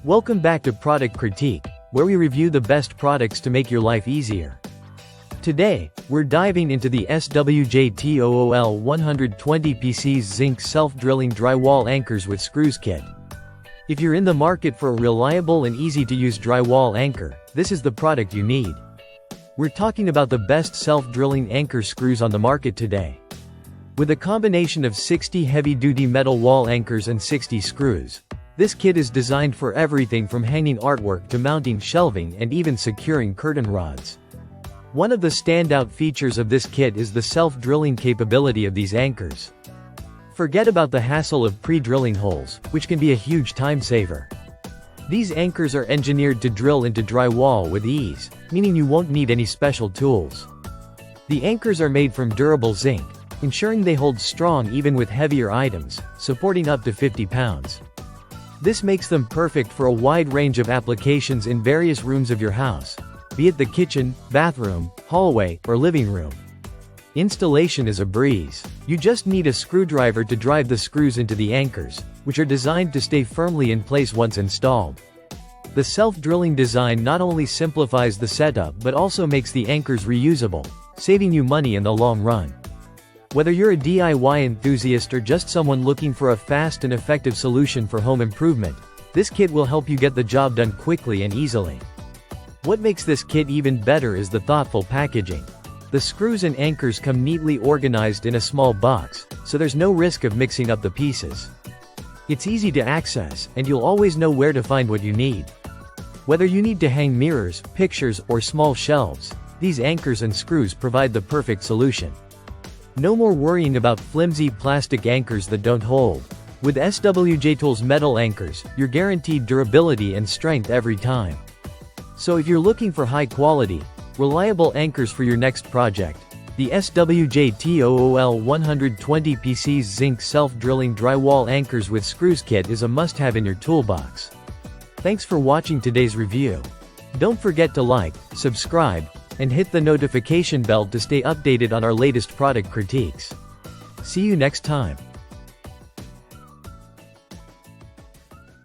Welcome back to Product Critique, where we review the best products to make your life easier. Today, we're diving into the SWJTOOL 120PC's Zinc self-drilling drywall anchors with screws kit. If you're in the market for a reliable and easy-to-use drywall anchor, this is the product you need. We're talking about the best self-drilling anchor screws on the market today. With a combination of 60 heavy-duty metal wall anchors and 60 screws, this kit is designed for everything from hanging artwork to mounting shelving and even securing curtain rods. One of the standout features of this kit is the self-drilling capability of these anchors. Forget about the hassle of pre-drilling holes, which can be a huge time saver. These anchors are engineered to drill into drywall with ease, meaning you won't need any special tools. The anchors are made from durable zinc, ensuring they hold strong even with heavier items, supporting up to 50 pounds. This makes them perfect for a wide range of applications in various rooms of your house, be it the kitchen, bathroom, hallway, or living room. Installation is a breeze. You just need a screwdriver to drive the screws into the anchors, which are designed to stay firmly in place once installed. The self-drilling design not only simplifies the setup but also makes the anchors reusable, saving you money in the long run. Whether you're a DIY enthusiast or just someone looking for a fast and effective solution for home improvement, this kit will help you get the job done quickly and easily. What makes this kit even better is the thoughtful packaging. The screws and anchors come neatly organized in a small box, so there's no risk of mixing up the pieces. It's easy to access, and you'll always know where to find what you need. Whether you need to hang mirrors, pictures, or small shelves, these anchors and screws provide the perfect solution. No more worrying about flimsy plastic anchors that don't hold. With SWJTOOL's metal anchors, you're guaranteed durability and strength every time. So if you're looking for high-quality, reliable anchors for your next project, the SWJTOOL 120PC's Zinc self-drilling drywall anchors with screws kit is a must-have in your toolbox. Thanks for watching today's review. Don't forget to like, subscribe, and hit the notification bell to stay updated on our latest product critiques. See you next time.